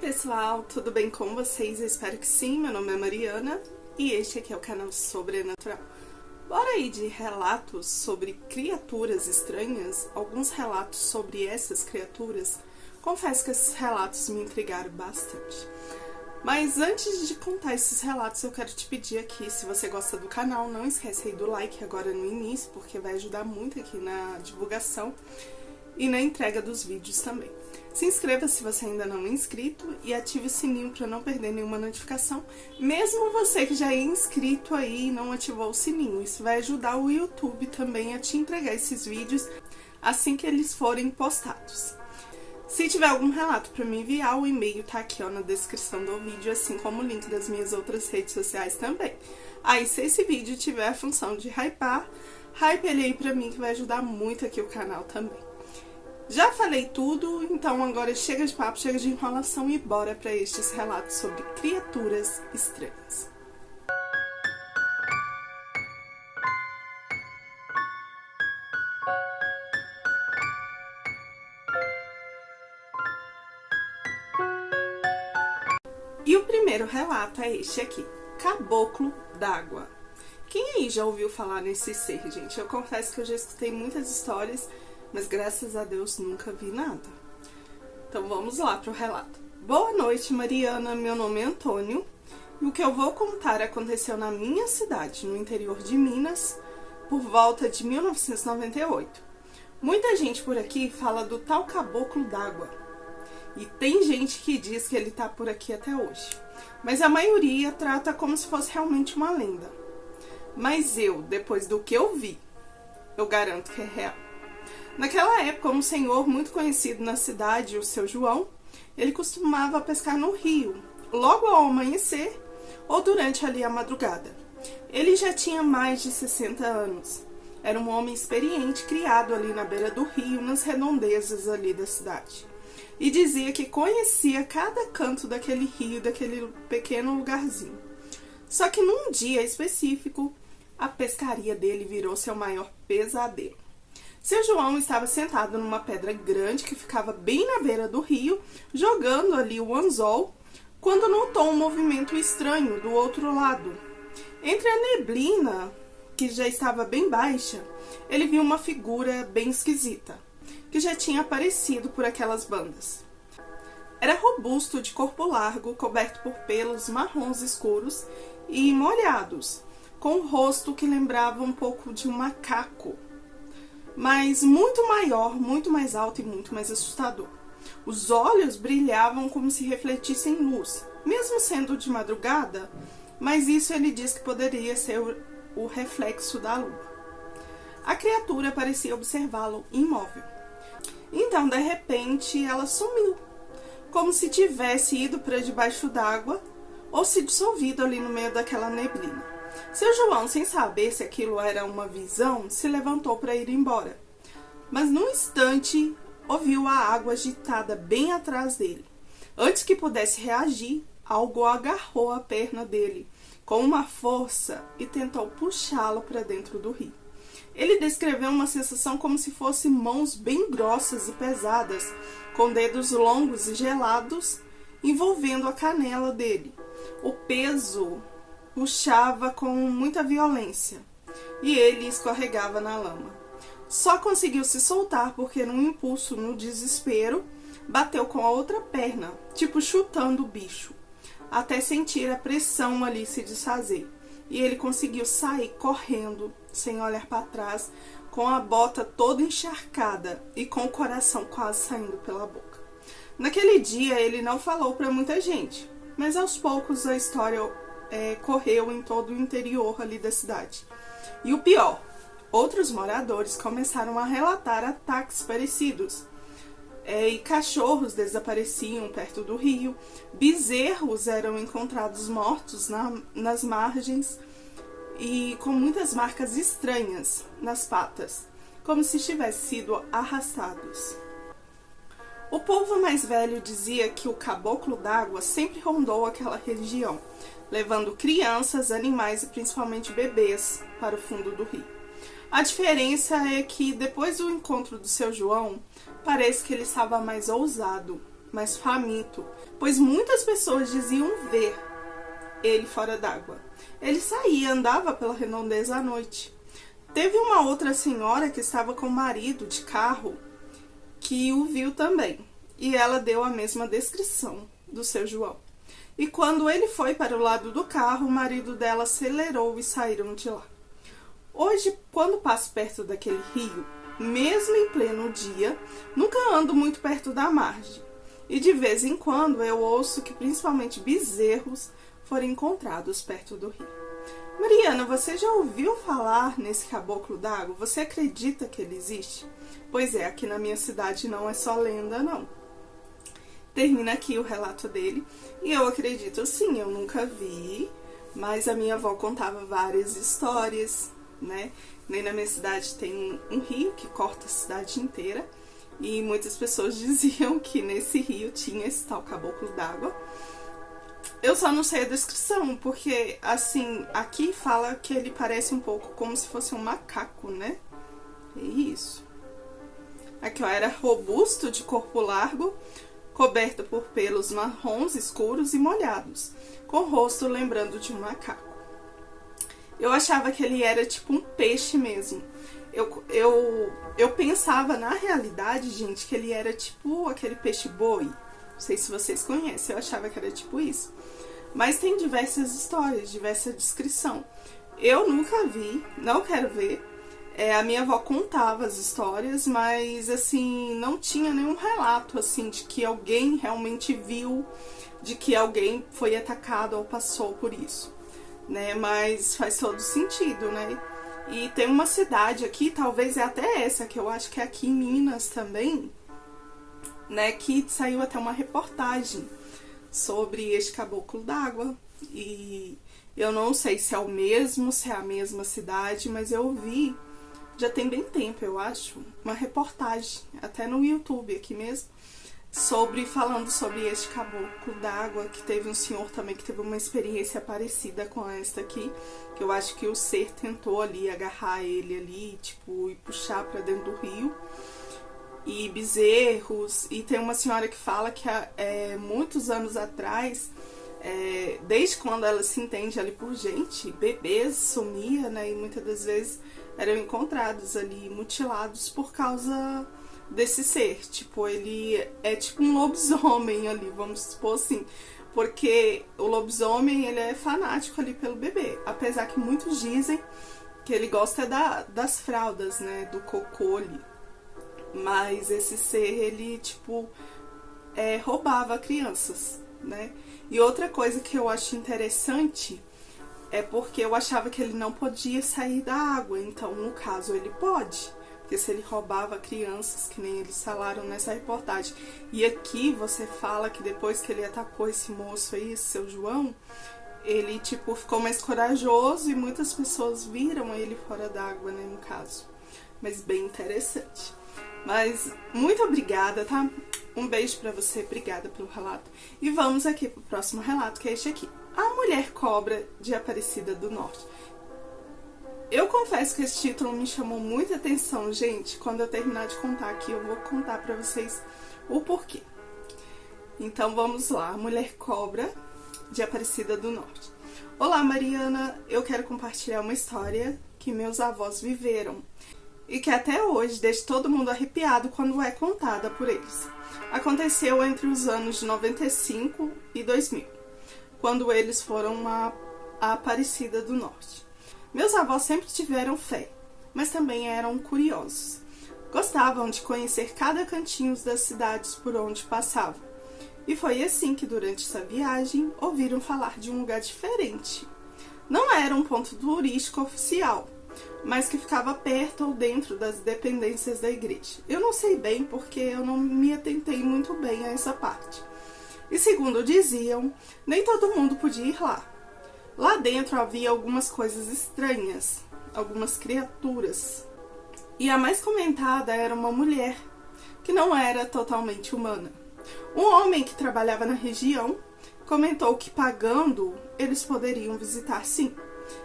pessoal, tudo bem com vocês? Eu espero que sim, meu nome é Mariana e este aqui é o canal Sobrenatural. Bora aí de relatos sobre criaturas estranhas, alguns relatos sobre essas criaturas. Confesso que esses relatos me intrigaram bastante. Mas antes de contar esses relatos, eu quero te pedir aqui, se você gosta do canal, não esquece aí do like agora no início, porque vai ajudar muito aqui na divulgação e na entrega dos vídeos também. Se inscreva se você ainda não é inscrito e ative o sininho para não perder nenhuma notificação. Mesmo você que já é inscrito aí e não ativou o sininho, isso vai ajudar o YouTube também a te entregar esses vídeos assim que eles forem postados. Se tiver algum relato para me enviar, o e-mail tá aqui ó, na descrição do vídeo, assim como o link das minhas outras redes sociais também. Aí se esse vídeo tiver a função de hypar, hype ele aí pra mim que vai ajudar muito aqui o canal também. Já falei tudo, então agora chega de papo, chega de enrolação e bora para estes relatos sobre criaturas estranhas. E o primeiro relato é este aqui, Caboclo d'Água. Quem aí já ouviu falar nesse ser, gente? Eu confesso que eu já escutei muitas histórias, mas graças a Deus nunca vi nada. Então vamos lá para o relato. Boa noite, Mariana, meu nome é Antônio e o que eu vou contar aconteceu na minha cidade, no interior de Minas, por volta de 1998. Muita gente por aqui fala do tal Caboclo d'Água e tem gente que diz que ele tá por aqui até hoje, mas a maioria trata como se fosse realmente uma lenda. Mas eu, depois do que eu vi, eu garanto que é real. Naquela época, um senhor muito conhecido na cidade, o seu João, ele costumava pescar no rio, logo ao amanhecer ou durante ali a madrugada. Ele já tinha mais de 60 anos. Era um homem experiente, criado ali na beira do rio, nas redondezas ali da cidade. E dizia que conhecia cada canto daquele rio, daquele pequeno lugarzinho. Só que num dia específico, a pescaria dele virou seu maior pesadelo. Seu João estava sentado numa pedra grande que ficava bem na beira do rio, jogando ali o anzol, quando notou um movimento estranho do outro lado. Entre a neblina, que já estava bem baixa, ele viu uma figura bem esquisita, que já tinha aparecido por aquelas bandas. Era robusto, de corpo largo, coberto por pelos marrons escuros e molhados, com o rosto que lembrava um pouco de um macaco, mas muito maior, muito mais alto e muito mais assustador. Os olhos brilhavam como se refletissem luz, mesmo sendo de madrugada, mas isso ele diz que poderia ser o reflexo da lua. A criatura parecia observá-lo imóvel. Então, de repente, ela sumiu, como se tivesse ido para debaixo d'água ou se dissolvido ali no meio daquela neblina. Seu João, sem saber se aquilo era uma visão, se levantou para ir embora. Mas num instante, ouviu a água agitada bem atrás dele. Antes que pudesse reagir, algo agarrou a perna dele com uma força e tentou puxá-lo para dentro do rio. Ele descreveu uma sensação como se fossem mãos bem grossas e pesadas, com dedos longos e gelados, envolvendo a canela dele. O peso puxava com muita violência e ele escorregava na lama. Só conseguiu se soltar porque num impulso, no desespero, bateu com a outra perna, tipo chutando o bicho, até sentir a pressão ali se desfazer. E ele conseguiu sair correndo, sem olhar para trás, com a bota toda encharcada e com o coração quase saindo pela boca. Naquele dia ele não falou para muita gente, mas aos poucos a história correu em todo o interior ali da cidade. E o pior, outros moradores começaram a relatar ataques parecidos. E cachorros desapareciam perto do rio, bezerros eram encontrados mortos nas margens e com muitas marcas estranhas nas patas, como se tivessem sido arrastados. O povo mais velho dizia que o Caboclo d'Água sempre rondou aquela região, levando crianças, animais e principalmente bebês para o fundo do rio. A diferença é que depois do encontro do seu João, parece que ele estava mais ousado mas faminto, pois muitas pessoas diziam ver ele fora d'água. Ele saía, andava pela redondeza à noite. Teve uma outra senhora que estava com o marido de carro que o viu também, e ela deu a mesma descrição do seu João. E quando ele foi para o lado do carro, o marido dela acelerou e saíram de lá. Hoje, quando passo perto daquele rio, mesmo em pleno dia, nunca ando muito perto da margem. E de vez em quando eu ouço que principalmente bezerros foram encontrados perto do rio. Mariana, você já ouviu falar nesse caboclo d'água? Você acredita que ele existe? Pois é, aqui na minha cidade não é só lenda, não. Termina aqui o relato dele. E eu acredito sim, eu nunca vi, mas a minha avó contava várias histórias, né? Nem na minha cidade tem um rio que corta a cidade inteira. E muitas pessoas diziam que nesse rio tinha esse tal caboclo d'água. Eu só não sei a descrição, porque, assim, aqui fala que ele parece um pouco como se fosse um macaco, né? É isso. Aqui, ó, era robusto, de corpo largo, coberto por pelos marrons escuros e molhados, com o rosto lembrando de um macaco. Eu achava que ele era tipo um peixe mesmo. Eu pensava, na realidade, gente, que ele era tipo aquele peixe-boi. Não sei se vocês conhecem, eu achava que era tipo isso. Mas tem diversas histórias, diversa descrição. Eu nunca vi, não quero ver. A minha avó contava as histórias, mas assim, não tinha nenhum relato assim de que alguém realmente viu, de que alguém foi atacado ou passou por isso, né? Mas faz todo sentido, né? E tem uma cidade aqui, talvez é até essa, que eu acho que é aqui em Minas também, né, que saiu até uma reportagem sobre este caboclo d'água. E eu não sei se é o mesmo, se é a mesma cidade, mas eu vi, já tem bem tempo, eu acho, uma reportagem, até no YouTube aqui mesmo, falando sobre este caboclo d'água, que teve um senhor também que teve uma experiência parecida com esta aqui, que eu acho que o ser tentou ali agarrar ele ali, tipo, e puxar para dentro do rio. E bezerros, e tem uma senhora que fala que muitos anos atrás, desde quando ela se entende ali por gente, bebês sumia, né, e muitas das vezes eram encontrados ali mutilados por causa desse ser, tipo, ele é tipo um lobisomem ali, vamos supor assim, porque o lobisomem, ele é fanático ali pelo bebê, apesar que muitos dizem que ele gosta das fraldas, né, do cocô ali. Mas esse ser, ele, tipo, roubava crianças, né? E outra coisa que eu acho interessante é porque eu achava que ele não podia sair da água. Então, no caso, ele pode. Porque se ele roubava crianças, que nem eles falaram nessa reportagem. E aqui você fala que depois que ele atacou esse moço aí, esse seu João, ele, tipo, ficou mais corajoso e muitas pessoas viram ele fora d'água, né, no caso. Mas bem interessante. Mas muito obrigada, tá? Um beijo pra você, obrigada pelo relato. E vamos aqui pro próximo relato, que é este aqui. A Mulher Cobra de Aparecida do Norte. Eu confesso que esse título me chamou muita atenção, gente. Quando eu terminar de contar aqui, eu vou contar pra vocês o porquê. Então vamos lá, A Mulher Cobra de Aparecida do Norte. Olá, Mariana, eu quero compartilhar uma história que meus avós viveram e que até hoje deixa todo mundo arrepiado quando é contada por eles. Aconteceu entre os anos de 95 e 2000, quando eles foram a Aparecida do Norte. Meus avós sempre tiveram fé, mas também eram curiosos. Gostavam de conhecer cada cantinho das cidades por onde passavam. E foi assim que durante essa viagem ouviram falar de um lugar diferente. Não era um ponto turístico oficial, mas que ficava perto ou dentro das dependências da igreja. Eu não sei bem porque eu não me atentei muito bem a essa parte. E segundo diziam, nem todo mundo podia ir lá. Lá dentro havia algumas coisas estranhas, algumas criaturas. E a mais comentada era uma mulher, que não era totalmente humana. Um homem que trabalhava na região comentou que pagando eles poderiam visitar sim.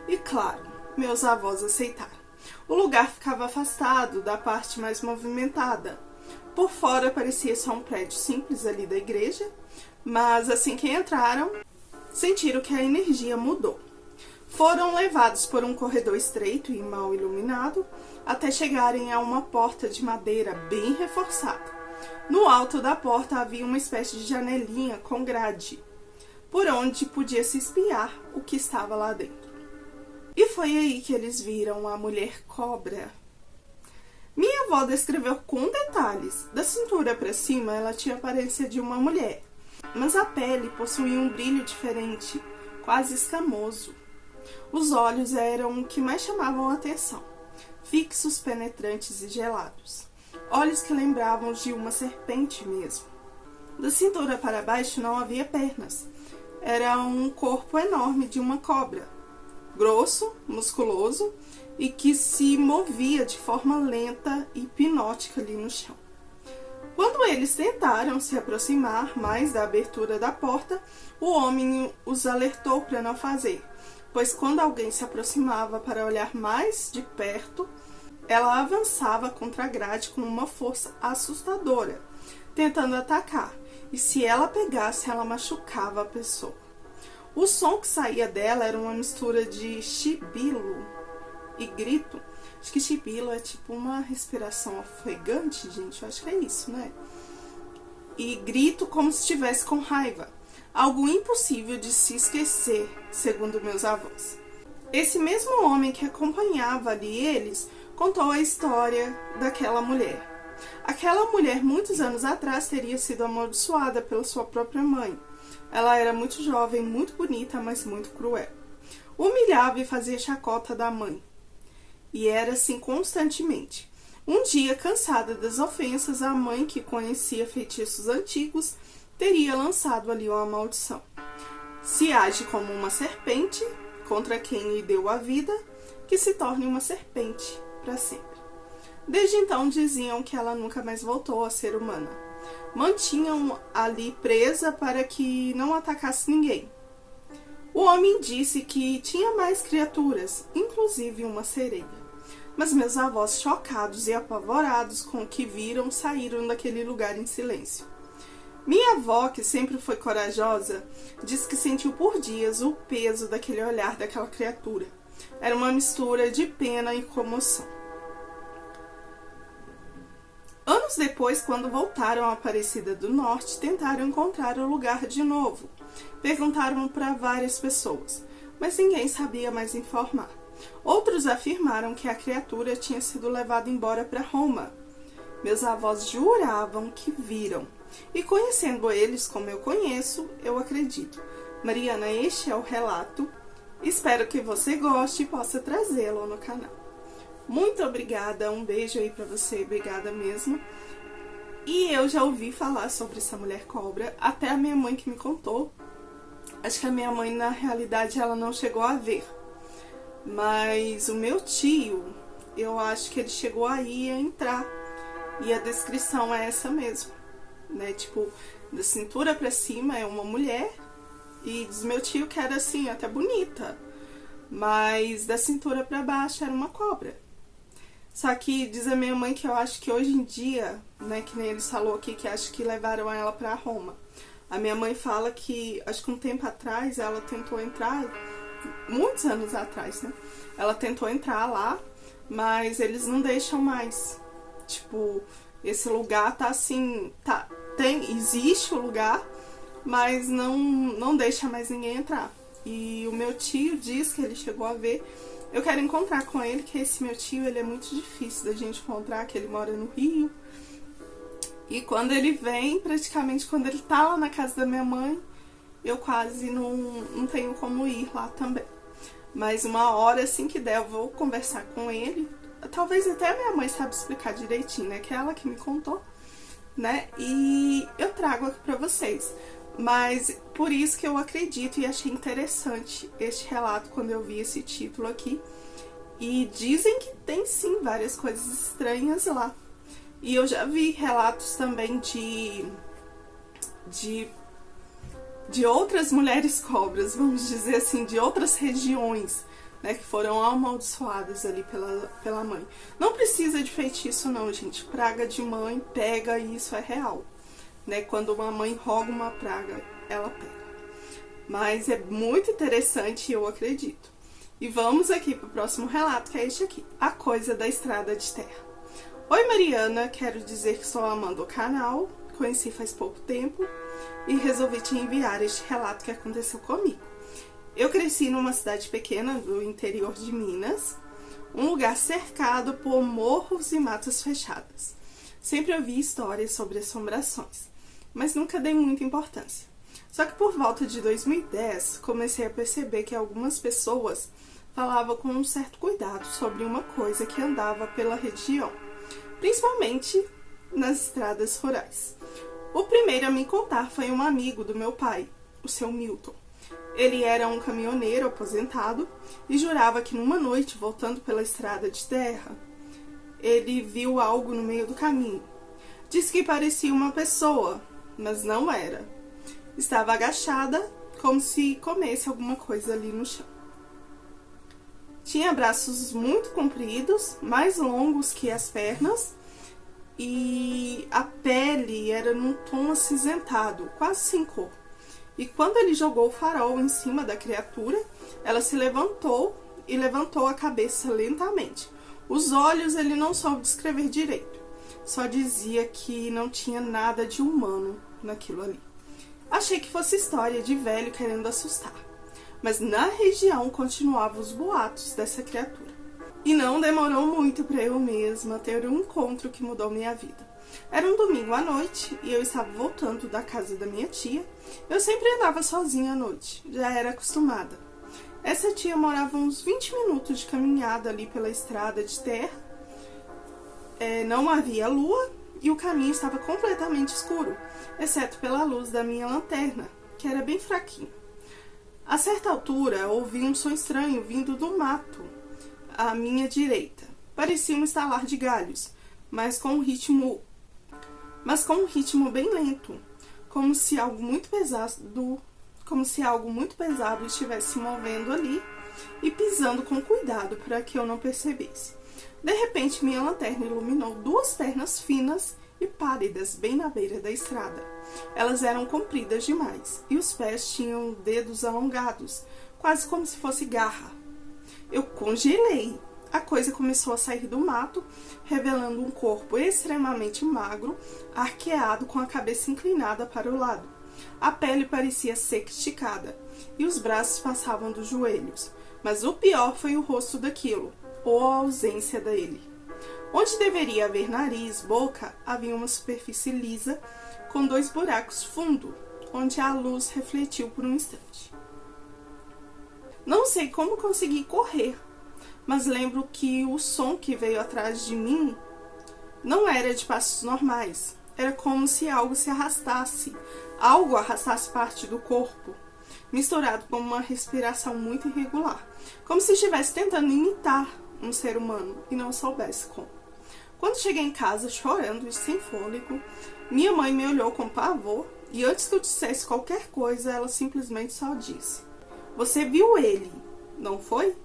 E claro, meus avós aceitaram. O lugar ficava afastado da parte mais movimentada, Por fora parecia só um prédio simples ali da igreja, mas assim que entraram, sentiram que a energia mudou. Foram levados por um corredor estreito e mal iluminado, até chegarem a uma porta de madeira bem reforçada. No alto da porta havia uma espécie de janelinha com grade, por onde podia se espiar o que estava lá dentro. E foi aí que eles viram a mulher cobra. Minha avó descreveu com detalhes. Da cintura para cima, ela tinha a aparência de uma mulher, mas a pele possuía um brilho diferente, quase escamoso. Os olhos eram o que mais chamavam a atenção, fixos, penetrantes e gelados. Olhos que lembravam de uma serpente mesmo. Da cintura para baixo não havia pernas. Era um corpo enorme de uma cobra, grosso, musculoso e que se movia de forma lenta e hipnótica ali no chão. Quando eles tentaram se aproximar mais da abertura da porta, o homem os alertou para não fazer, pois quando alguém se aproximava para olhar mais de perto, ela avançava contra a grade com uma força assustadora, tentando atacar, e se ela pegasse, ela machucava a pessoa. O som que saía dela era uma mistura de chibilo e grito. Acho que chibilo é tipo uma respiração ofegante, gente, eu acho que é isso, né? E grito como se estivesse com raiva. Algo impossível de se esquecer, segundo meus avós. Esse mesmo homem que acompanhava ali eles, contou a história daquela mulher. Aquela mulher, muitos anos atrás, teria sido amaldiçoada pela sua própria mãe. Ela era muito jovem, muito bonita, mas muito cruel. Humilhava e fazia chacota da mãe. E era assim constantemente. Um dia, cansada das ofensas, a mãe, que conhecia feitiços antigos, teria lançado ali uma maldição. Se age como uma serpente contra quem lhe deu a vida, que se torne uma serpente para sempre. Desde então diziam que ela nunca mais voltou a ser humana. Mantinham ali presa para que não atacasse ninguém. O homem disse que tinha mais criaturas, inclusive uma sereia. Mas meus avós, chocados e apavorados com o que viram, saíram daquele lugar em silêncio. Minha avó, que sempre foi corajosa, diz que sentiu por dias o peso daquele olhar daquela criatura. Era uma mistura de pena e comoção. Anos depois, quando voltaram à Aparecida do Norte, tentaram encontrar o lugar de novo. Perguntaram para várias pessoas, mas ninguém sabia mais informar. Outros afirmaram que a criatura tinha sido levada embora para Roma. Meus avós juravam que viram. E conhecendo eles como eu conheço, eu acredito. Mariana, este é o relato. Espero que você goste e possa trazê-lo no canal. Muito obrigada, um beijo aí pra você, obrigada mesmo. E eu já ouvi falar sobre essa mulher cobra, até a minha mãe que me contou. Acho que a minha mãe, na realidade, ela não chegou a ver. Mas o meu tio, eu acho que ele chegou aí a entrar. E a descrição é essa mesmo, né? Tipo, da cintura pra cima é uma mulher. E diz meu tio que era assim, até bonita. Mas da cintura pra baixo era uma cobra. Só que diz a minha mãe que eu acho que hoje em dia, né, que nem eles falou aqui, que acho que levaram ela pra Roma. A minha mãe fala que, acho que um tempo atrás, ela tentou entrar, muitos anos atrás, né? Ela tentou entrar lá, mas eles não deixam mais. Tipo, esse lugar tá assim, existe o lugar, mas não deixa mais ninguém entrar. E o meu tio diz que ele chegou a ver. Eu quero encontrar com ele, que esse meu tio, ele é muito difícil da gente encontrar, que ele mora no Rio. E quando ele vem, praticamente quando ele tá lá na casa da minha mãe, eu quase não tenho como ir lá também. Mas uma hora assim que der, eu vou conversar com ele. Talvez até a minha mãe sabe explicar direitinho, né? Que é ela que me contou, né? E eu trago aqui pra vocês. Mas por isso que eu acredito e achei interessante este relato quando eu vi esse título aqui. E dizem que tem sim várias coisas estranhas lá. E eu já vi relatos também de outras mulheres cobras, vamos dizer assim, de outras regiões, né, que foram amaldiçoadas ali pela mãe. Não precisa de feitiço não, gente. Praga de mãe pega e isso é real, né? Quando uma mãe roga uma praga, ela pega. Mas é muito interessante, eu acredito. E vamos aqui para o próximo relato, que é este aqui. A coisa da estrada de terra. Oi Mariana, quero dizer que estou amando o canal, conheci faz pouco tempo e resolvi te enviar este relato que aconteceu comigo. Eu cresci numa cidade pequena do interior de Minas, um lugar cercado por morros e matas fechadas. Sempre ouvi histórias sobre assombrações, mas nunca dei muita importância. Só que por volta de 2010, comecei a perceber que algumas pessoas falavam com um certo cuidado sobre uma coisa que andava pela região, principalmente nas estradas rurais. O primeiro a me contar foi um amigo do meu pai, o seu Milton. Ele era um caminhoneiro aposentado e jurava que numa noite, voltando pela estrada de terra, ele viu algo no meio do caminho. Disse que parecia uma pessoa, mas não era. Estava agachada, como se comesse alguma coisa ali no chão. Tinha braços muito compridos, mais longos que as pernas, e a pele era num tom acinzentado, quase sem cor. E quando ele jogou o farol em cima da criatura, ela se levantou e levantou a cabeça lentamente. Os olhos ele não soube descrever direito, só dizia que não tinha nada de humano naquilo ali. Achei que fosse história de velho querendo assustar, mas na região continuavam os boatos dessa criatura. E não demorou muito para eu mesma ter um encontro que mudou minha vida. Era um domingo à noite e eu estava voltando da casa da minha tia. Eu sempre andava sozinha à noite, já era acostumada. Essa tia morava uns 20 minutos de caminhada ali pela estrada de terra. Não havia lua e o caminho estava completamente escuro, exceto pela luz da minha lanterna, que era bem fraquinha. A certa altura, ouvi um som estranho vindo do mato à minha direita. Parecia um estalar de galhos, mas com um ritmo bem lento, como se algo muito pesado estivesse se movendo ali e pisando com cuidado para que eu não percebesse. De repente, minha lanterna iluminou duas pernas finas e pálidas bem na beira da estrada. Elas eram compridas demais e os pés tinham dedos alongados, quase como se fosse garra. Eu congelei. A coisa começou a sair do mato, revelando um corpo extremamente magro, arqueado com a cabeça inclinada para o lado. A pele parecia seca e esticada, e os braços passavam dos joelhos. Mas o pior foi o rosto daquilo, ou a ausência dele. Onde deveria haver nariz, boca, havia uma superfície lisa, com dois buracos fundo, onde a luz refletiu por um instante. Não sei como consegui correr, mas lembro que o som que veio atrás de mim não era de passos normais. Era como se algo se arrastasse, algo arrastasse parte do corpo, misturado com uma respiração muito irregular, como se estivesse tentando imitar um ser humano e não soubesse como. Quando cheguei em casa, chorando e sem fôlego, minha mãe me olhou com pavor e antes que eu dissesse qualquer coisa, ela simplesmente só disse: "Você viu ele, não foi?"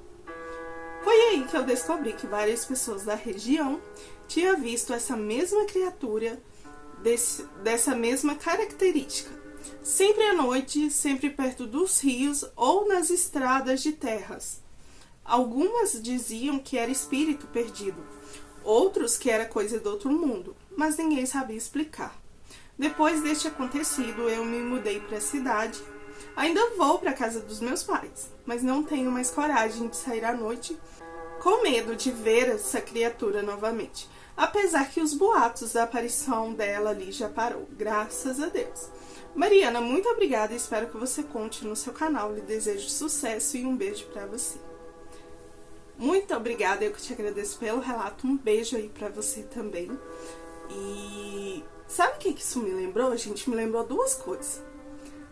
Foi aí que eu descobri que várias pessoas da região tinham visto essa mesma criatura dessa mesma característica. Sempre à noite, sempre perto dos rios ou nas estradas de terras. Algumas diziam que era espírito perdido, outros que era coisa do outro mundo, mas ninguém sabia explicar. Depois deste acontecido, eu me mudei para a cidade. Ainda vou para a casa dos meus pais, mas não tenho mais coragem de sair à noite com medo de ver essa criatura novamente. Apesar que os boatos da aparição dela ali já parou, graças a Deus. Mariana, muito obrigada e espero que você conte no seu canal. Lhe desejo sucesso e um beijo para você. Muito obrigada, eu que te agradeço pelo relato. Um beijo aí pra você também. E sabe o que isso me lembrou, gente? Me lembrou duas coisas.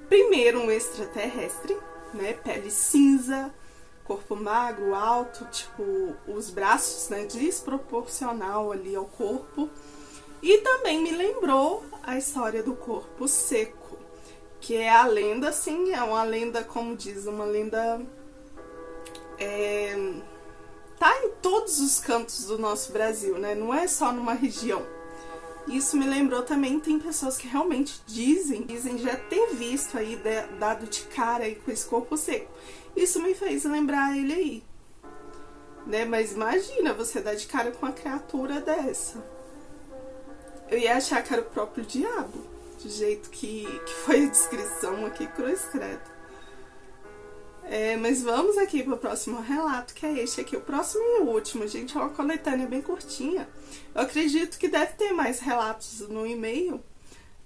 Primeiro, um extraterrestre, né? Pele cinza, corpo magro, alto, tipo, os braços, né? Desproporcional ali ao corpo. E também me lembrou a história do corpo seco, que é a lenda, assim, é uma lenda, como diz, uma lenda tá em todos os cantos do nosso Brasil, né? Não é só numa região. Isso me lembrou também, tem pessoas que realmente dizem já ter visto aí, dado de cara aí com esse corpo seco. Isso me fez lembrar ele aí, né? Mas imagina você dar de cara com uma criatura dessa. Eu ia achar que era o próprio diabo, do jeito que foi a descrição aqui, cruz credo. Mas vamos aqui para o próximo relato, que é este aqui. O próximo e o último, gente, é uma coletânea bem curtinha. Eu acredito que deve ter mais relatos no e-mail,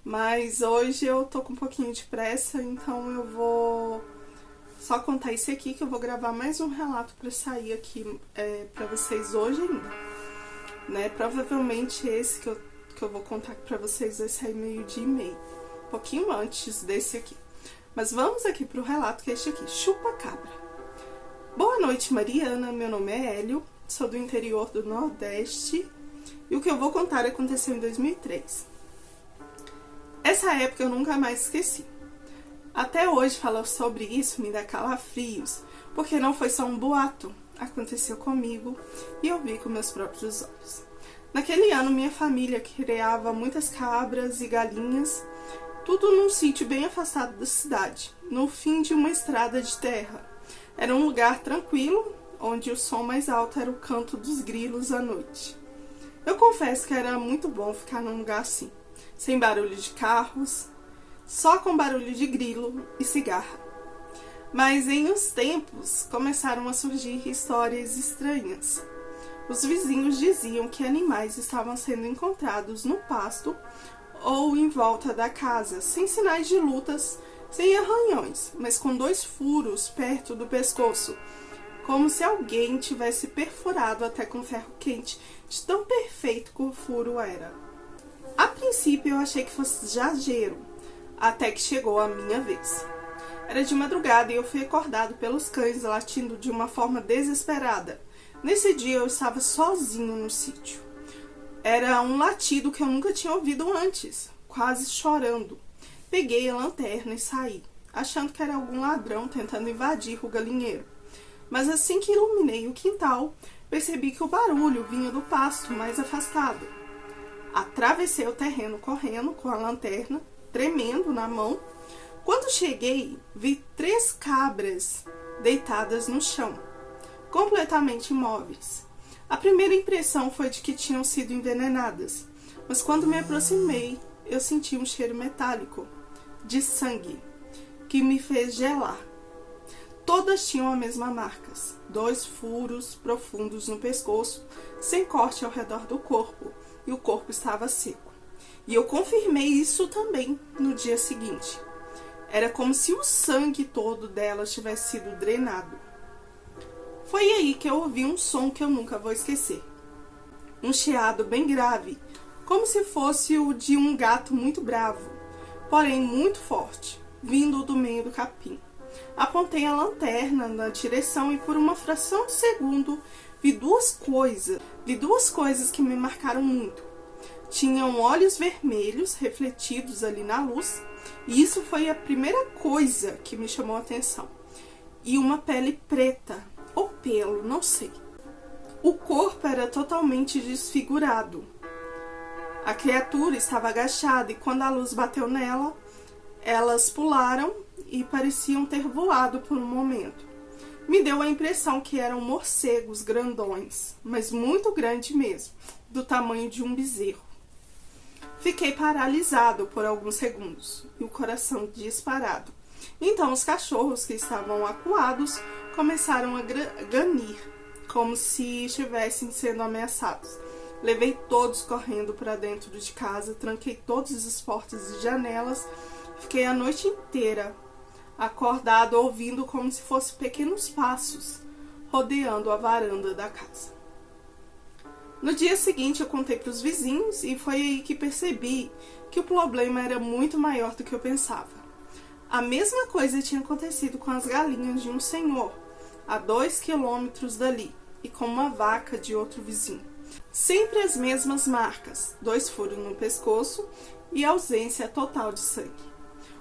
mas hoje eu tô com um pouquinho de pressa, então eu vou só contar esse aqui, que eu vou gravar mais um relato para sair aqui para vocês hoje ainda, né? Provavelmente esse que eu vou contar para vocês vai sair meio de e-mail, um pouquinho antes desse aqui. Mas vamos aqui para o relato, que é este aqui, Chupa-Cabra. Boa noite, Mariana. Meu nome é Hélio, sou do interior do Nordeste e o que eu vou contar aconteceu em 2003. Essa época eu nunca mais esqueci. Até hoje falar sobre isso me dá calafrios, porque não foi só um boato, aconteceu comigo e eu vi com meus próprios olhos. Naquele ano minha família criava muitas cabras e galinhas, tudo num sítio bem afastado da cidade, no fim de uma estrada de terra. Era um lugar tranquilo, onde o som mais alto era o canto dos grilos à noite. Eu confesso que era muito bom ficar num lugar assim, sem barulho de carros, só com barulho de grilo e cigarra. Mas em uns tempos começaram a surgir histórias estranhas. Os vizinhos diziam que animais estavam sendo encontrados no pasto ou em volta da casa, sem sinais de lutas, sem arranhões, mas com 2 furos perto do pescoço, como se alguém tivesse perfurado até com ferro quente, de tão perfeito que o furo era. A princípio eu achei que fosse exagero, até que chegou a minha vez. Era de madrugada e eu fui acordado pelos cães latindo de uma forma desesperada. Nesse dia eu estava sozinho no sítio. Era um latido que eu nunca tinha ouvido antes, quase chorando. Peguei a lanterna e saí, achando que era algum ladrão tentando invadir o galinheiro. Mas assim que iluminei o quintal, percebi que o barulho vinha do pasto mais afastado. Atravessei o terreno correndo com a lanterna, tremendo na mão. Quando cheguei, vi 3 cabras deitadas no chão, completamente imóveis. A primeira impressão foi de que tinham sido envenenadas, mas quando me aproximei, eu senti um cheiro metálico, de sangue, que me fez gelar. Todas tinham a mesma marca, 2 furos profundos no pescoço, sem corte ao redor do corpo, e o corpo estava seco. E eu confirmei isso também no dia seguinte. Era como se o sangue todo delas tivesse sido drenado. Foi aí que eu ouvi um som que eu nunca vou esquecer. Um chiado bem grave, como se fosse o de um gato muito bravo, porém muito forte, vindo do meio do capim. Apontei a lanterna na direção e por uma fração de segundo vi duas coisas que me marcaram muito. Tinham olhos vermelhos refletidos ali na luz, e isso foi a primeira coisa que me chamou a atenção. E uma pele preta, ou pelo, não sei. O corpo era totalmente desfigurado. A criatura estava agachada e quando a luz bateu nela, elas pularam e pareciam ter voado por um momento. Me deu a impressão que eram morcegos grandões, mas muito grande mesmo, do tamanho de um bezerro. Fiquei paralisado por alguns segundos e o coração disparado. Então os cachorros que estavam acuados começaram a ganir, como se estivessem sendo ameaçados. Levei todos correndo para dentro de casa, tranquei todas as portas e janelas. Fiquei a noite inteira acordado, ouvindo como se fossem pequenos passos rodeando a varanda da casa. No dia seguinte eu contei para os vizinhos e foi aí que percebi que o problema era muito maior do que eu pensava. A mesma coisa tinha acontecido com as galinhas de um senhor, a 2 quilômetros dali, e com uma vaca de outro vizinho. Sempre as mesmas marcas, 2 furos no pescoço e ausência total de sangue.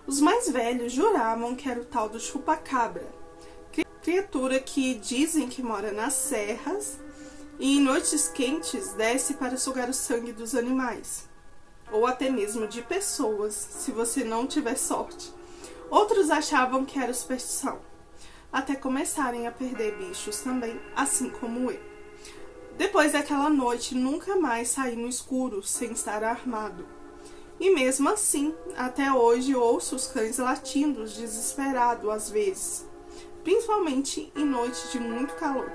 Os mais velhos juravam que era o tal do chupa-cabra. Criatura que dizem que mora nas serras e em noites quentes desce para sugar o sangue dos animais, ou até mesmo de pessoas, se você não tiver sorte. Outros achavam que era superstição, até começarem a perder bichos também, assim como eu. Depois daquela noite, nunca mais saí no escuro sem estar armado. E mesmo assim, até hoje ouço os cães latindo desesperado às vezes, principalmente em noites de muito calor.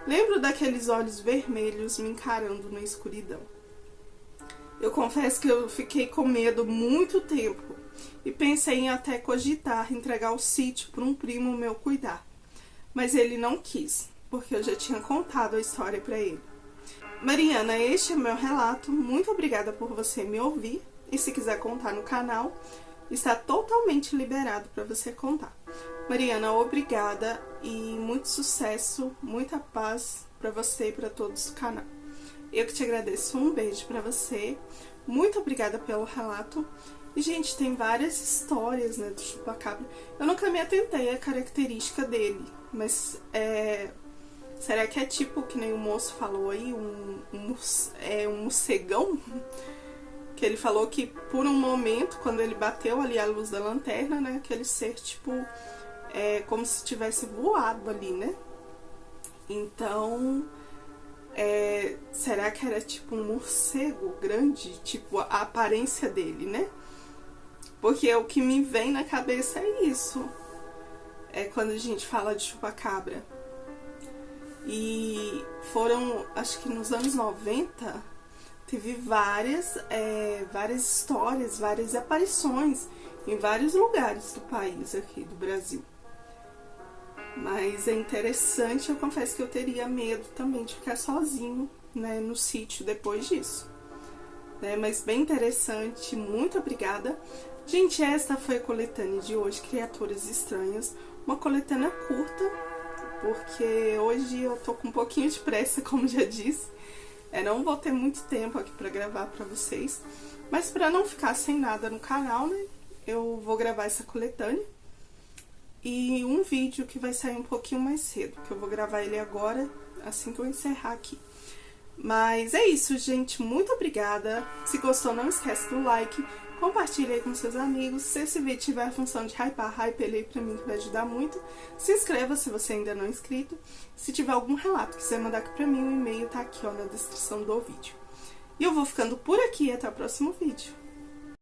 Lembro daqueles olhos vermelhos me encarando na escuridão. Eu confesso que eu fiquei com medo muito tempo e pensei em até cogitar entregar o sítio para um primo meu cuidar. Mas ele não quis, porque eu já tinha contado a história para ele. Mariana, este é meu relato. Muito obrigada por você me ouvir. E se quiser contar no canal, está totalmente liberado para você contar. Mariana, obrigada e muito sucesso, muita paz para você e para todos do canal. Eu que te agradeço, um beijo para você. Muito obrigada pelo relato. E, gente, tem várias histórias, né, do chupacabra. Eu nunca me atentei à característica dele, mas será que é tipo, que nem o moço falou aí, um morcegão? Que ele falou que por um momento, quando ele bateu ali a luz da lanterna, né, aquele ser, tipo, como se tivesse voado ali, né? Então, será que era tipo um morcego grande, tipo a aparência dele, né? Porque o que me vem na cabeça é isso. É quando a gente fala de chupacabra. E foram, acho que nos anos 90, teve várias histórias, várias aparições em vários lugares do país aqui, do Brasil. Mas é interessante, eu confesso que eu teria medo também de ficar sozinho, né, no sítio depois disso. Mas bem interessante, muito obrigada. Gente, esta foi a coletânea de hoje, Criaturas Estranhas. Uma coletânea curta, porque hoje eu tô com um pouquinho de pressa, como já disse. Não vou ter muito tempo aqui pra gravar pra vocês. Mas pra não ficar sem nada no canal, né, eu vou gravar essa coletânea. E um vídeo que vai sair um pouquinho mais cedo, que eu vou gravar ele agora, assim que eu encerrar aqui. Mas é isso, gente. Muito obrigada. Se gostou, não esquece do like. Compartilhe aí com seus amigos. Se esse vídeo tiver a função de hypar, hype ele aí pra mim, que vai ajudar muito. Se inscreva se você ainda não é inscrito. Se tiver algum relato que quiser mandar aqui pra mim, o e-mail tá aqui, ó, na descrição do vídeo. E eu vou ficando por aqui. Até o próximo vídeo.